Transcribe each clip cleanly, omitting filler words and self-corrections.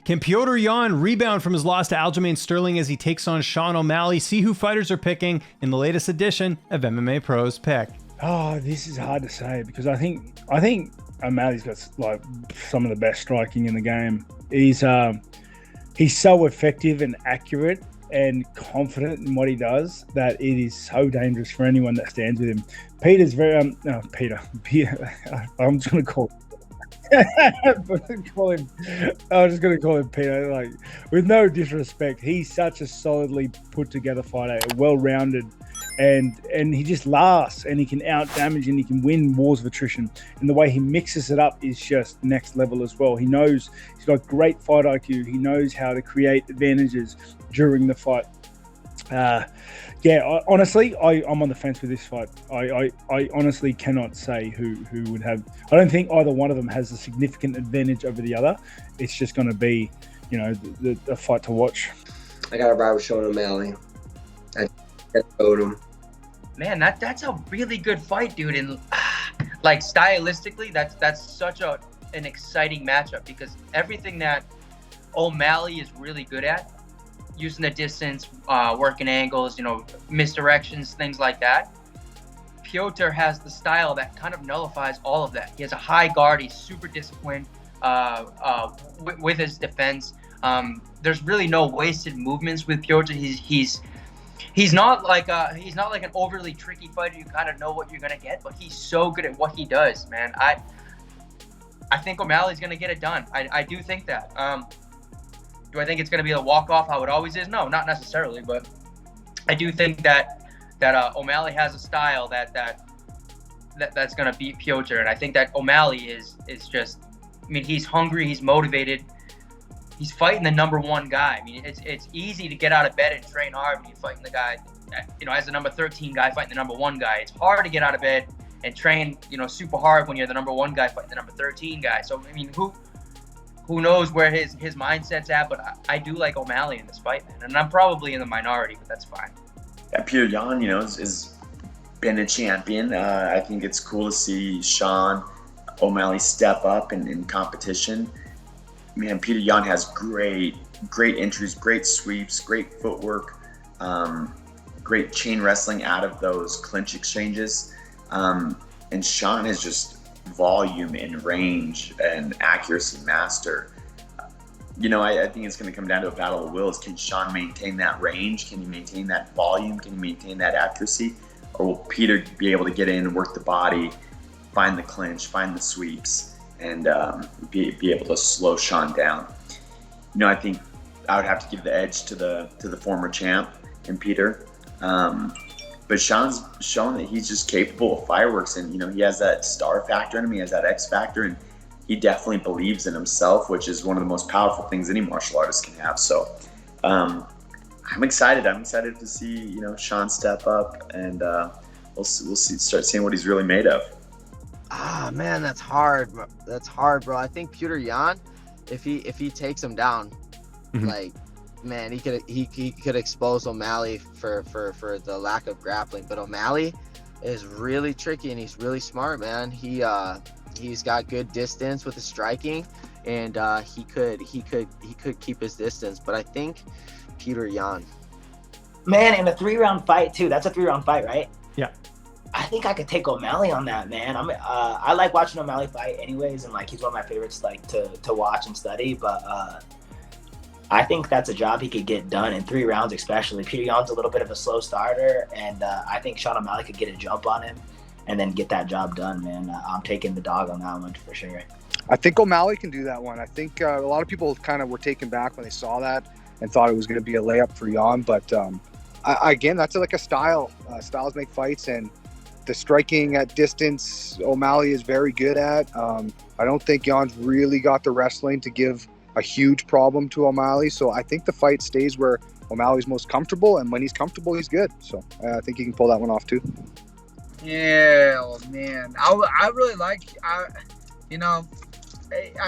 Can Petr Yan rebound from his loss to Aljamain Sterling as he takes on Sean O'Malley? See who fighters are picking in the latest edition of MMA Pros Pick. Oh, this is hard to say because I think O'Malley's got like some of the best striking in the game. He's so effective and accurate and confident in what he does that it is so dangerous for anyone that stands with him. Peter's very Peter. I'm just gonna call. I'm just going to call him Peter. Like, with no disrespect, he's such a solidly put together fighter, well-rounded, and he just lasts, and he can out-damage, and he can win wars of attrition. And the way he mixes it up is just next level as well. He knows he's got great fight IQ. He knows how to create advantages during the fight. Honestly, I'm on the fence with this fight. I honestly cannot say who would have. I don't think either one of them has a significant advantage over the other. It's just going to be, the fight to watch. I got to ride with Sean O'Malley. I vote him. Man, that's a really good fight, dude. And like stylistically, that's such an exciting matchup because everything that O'Malley is really good at, using the distance, working angles, misdirections, things like that. Petr has the style that kind of nullifies all of that. He has a high guard. He's super disciplined with his defense. There's really no wasted movements with Petr. He's not like an overly tricky fighter. You kind of know what you're gonna get, but he's so good at what he does, man. I think O'Malley's gonna get it done. I do think that. Do I think it's going to be a walk-off how it always is? No, not necessarily, but I do think that O'Malley has a style that's going to beat Petr, and I think that O'Malley is just, he's hungry, he's motivated, he's fighting the number one guy. It's easy to get out of bed and train hard when you're fighting the guy, as the number 13 guy fighting the number one guy. It's hard to get out of bed and train, super hard when you're the number one guy fighting the number 13 guy. So, who knows where his mindset's at, but I do like O'Malley in this fight, man. And I'm probably in the minority, but that's fine. Yeah, Petr Yan, has been a champion. I think it's cool to see Sean O'Malley step up in competition. Man, Petr Yan has great entries, great sweeps, great footwork, great chain wrestling out of those clinch exchanges. And Sean is just volume and range and accuracy master. I think it's going to come down to a battle of wills. Can Sean maintain that range? Can he maintain that volume? Can he maintain that accuracy? Or will Petr be able to get in and work the body, find the clinch, find the sweeps, and be able to slow Sean down? I think I would have to give the edge to the former champ in Petr. But Sean's shown that he's just capable of fireworks, and he has that star factor in him. He has that X factor, and he definitely believes in himself, which is one of the most powerful things any martial artist can have. So I'm excited. I'm excited to see Sean step up, and we'll start seeing what he's really made of. Man, that's hard. That's hard, bro. I think Petr Yan, if he takes him down, man, he could expose O'Malley for the lack of grappling. But O'Malley is really tricky, and he's really smart, man. He's got good distance with his striking, and he could keep his distance. But I think Petr Yan. Man, in a 3-round fight too. That's a 3-round fight, right? Yeah. I think I could take O'Malley on that, man. I like watching O'Malley fight anyways, and he's one of my favorites to watch and study. But I think that's a job he could get done in 3 rounds, especially. Petr Yan's a little bit of a slow starter, and I think Sean O'Malley could get a jump on him and then get that job done, man. I'm taking the dog on that one for sure. I think O'Malley can do that one. I think a lot of people kind of were taken back when they saw that and thought it was going to be a layup for Yan. But again, that's like a style. Styles make fights, and the striking at distance, O'Malley is very good at. I don't think Yan's really got the wrestling to give a huge problem to O'Malley. So I think the fight stays where O'Malley's most comfortable, and when he's comfortable, he's good. So I think he can pull that one off too. Yeah, oh man, I really like. I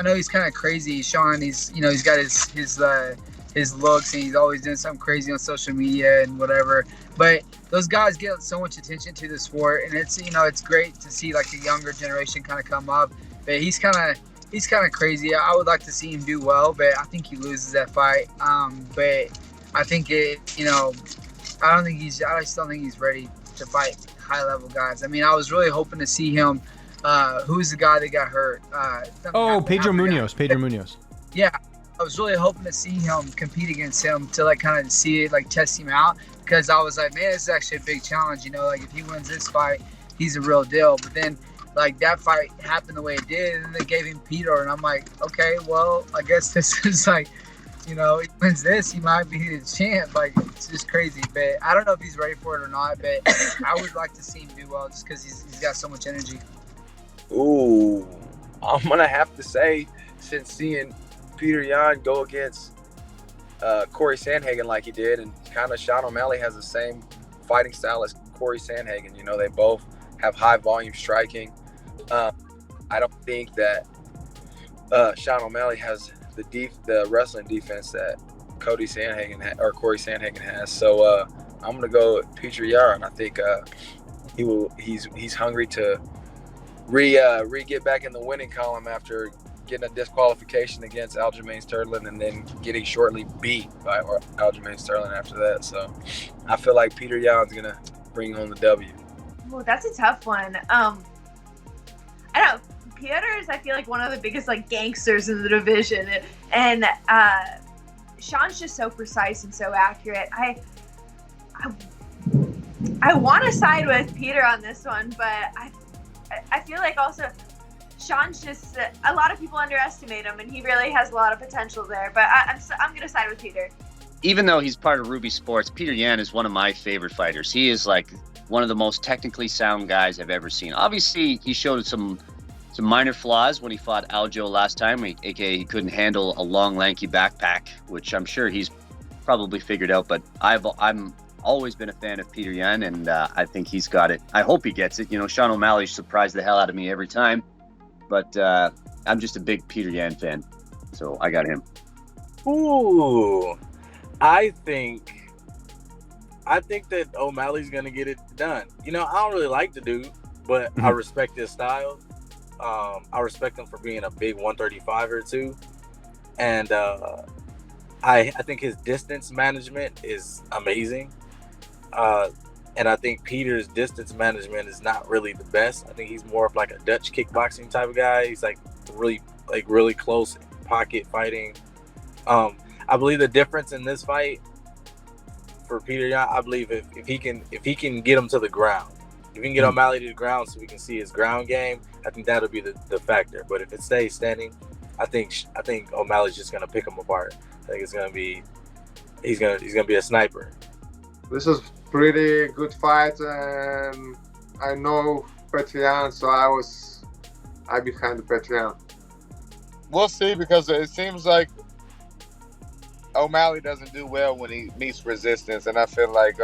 know he's kind of crazy, Sean. He's got his looks, and he's always doing something crazy on social media and whatever. But those guys get so much attention to the sport, and it's great to see the younger generation kind of come up. But he's kind of he's kind of crazy. I would like to see him do well, but I think he loses that fight. But I think I just don't think he's ready to fight high level guys. I mean, I was really hoping to see him. Who's the guy that got hurt? Pedro Munoz. Yeah, I was really hoping to see him compete against him to like kind of see it, like test him out, because I was like, man, this is actually a big challenge. Like if he wins this fight, he's a real deal. But then like that fight happened the way it did, and then they gave him Peter, and I'm like, okay, well, I guess this is like, he wins this, he might be the champ. Like, it's just crazy. But I don't know if he's ready for it or not, but I would like to see him do well just because he's got so much energy. Ooh, I'm going to have to say, since seeing Petr Yan go against Corey Sandhagen like he did, and kind of Sean O'Malley has the same fighting style as Corey Sandhagen. They both have high volume striking. I don't think that Sean O'Malley has the wrestling defense that Corey Sandhagen has. So I'm gonna go with Petr Yan. I think he's hungry to get back in the winning column after getting a disqualification against Aljamain Sterling and then getting shortly beat by Aljamain Sterling after that. So I feel like Petr Yan's gonna bring home the W. Well, that's a tough one. I don't know. Petr is, I feel like, one of the biggest like gangsters in the division, and Sean's just so precise and so accurate. I want to side with Petr on this one, but I feel like also Sean's just a lot of people underestimate him, and he really has a lot of potential there. But I'm gonna side with Petr. Even though he's part of Ruby Sports, Petr Yan is one of my favorite fighters. He is like one of the most technically sound guys I've ever seen. Obviously, he showed some minor flaws when he fought Aljo last time, aka he couldn't handle a long, lanky backpack, which I'm sure he's probably figured out. But I'm always been a fan of Petr Yan, and I think he's got it. I hope he gets it. Sean O'Malley surprised the hell out of me every time, but I'm just a big Petr Yan fan, so I got him. Ooh, I think that O'Malley's gonna get it done. I don't really like the dude, but I respect his style. I respect him for being a big 135er too, and I think his distance management is amazing. And I think Peter's distance management is not really the best. I think he's more of like a Dutch kickboxing type of guy. He's like really close pocket fighting. I believe the difference in this fight for Petr Yan, I believe if he can get him to the ground, if he can get O'Malley to the ground so we can see his ground game, I think that'll be the factor. But if it stays standing, I think O'Malley's just gonna pick him apart. I think he's gonna be a sniper. This is pretty good fight, and I know Petr Yan, so I behind Petr Yan. We'll see, because it seems like O'Malley doesn't do well when he meets resistance, and I feel like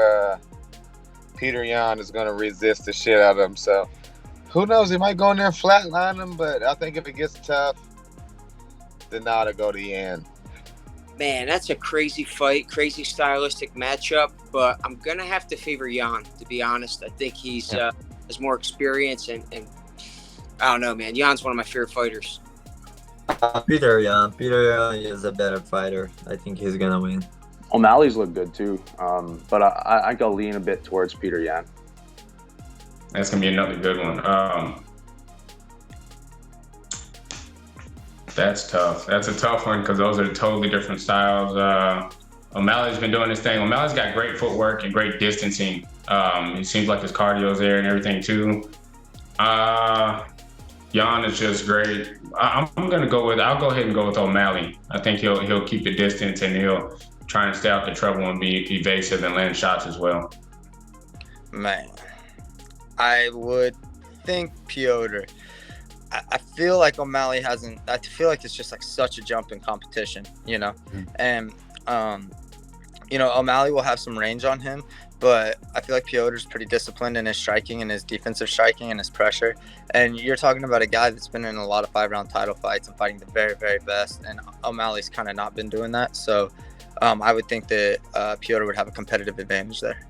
Petr Yan is going to resist the shit out of him. So who knows? He might go in there and flatline him, but I think if it gets tough, then now to go to Yan. Man, that's a crazy fight, crazy stylistic matchup, but I'm going to have to favor Yan, to be honest. I think he's has more experience, and I don't know, man. Jan's one of my favorite fighters. Petr Yan is a better fighter. I think he's going to win. O'Malley's looked good too, but I go lean a bit towards Petr Yan. That's going to be another good one. That's tough. That's a tough one because those are totally different styles. O'Malley's been doing his thing. O'Malley's got great footwork and great distancing. It seems like his cardio's there and everything too. Yan is just great. I'll go ahead and go with O'Malley. I think he'll keep the distance and he'll try and stay out the trouble and be evasive and land shots as well. Man, I would think Piotr. I feel like O'Malley hasn't. I feel like it's just like such a jump in competition, and O'Malley will have some range on him, but I feel like Piotr's pretty disciplined in his striking and his defensive striking and his pressure. And you're talking about a guy that's been in a lot of 5-round title fights and fighting the very, very best, and O'Malley's kind of not been doing that. So I would think that Petr would have a competitive advantage there.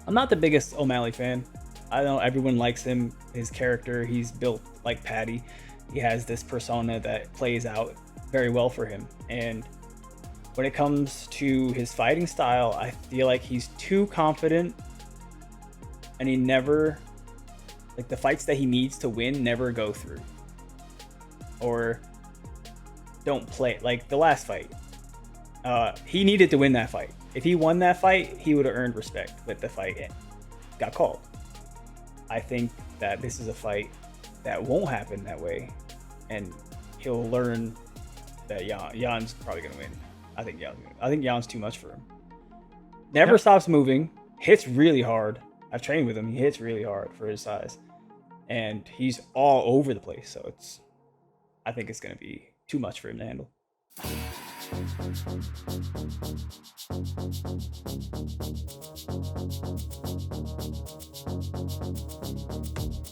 I'm not the biggest O'Malley fan. I know everyone likes him, his character. He's built like Patty. he has this persona that plays out very well for him. And when it comes to his fighting style, I feel like he's too confident, and he never, like, the fights that he needs to win never go through or don't play. Like the last fight, he needed to win that fight. If he won that fight, he would have earned respect, but the fight got called. I think that this is a fight that won't happen that way, and he'll learn that Jan's probably gonna win. I think Jan's too much for him. Never stops moving, hits really hard. I've trained with him. He hits really hard for his size, and he's all over the place. So I think it's gonna be too much for him to handle.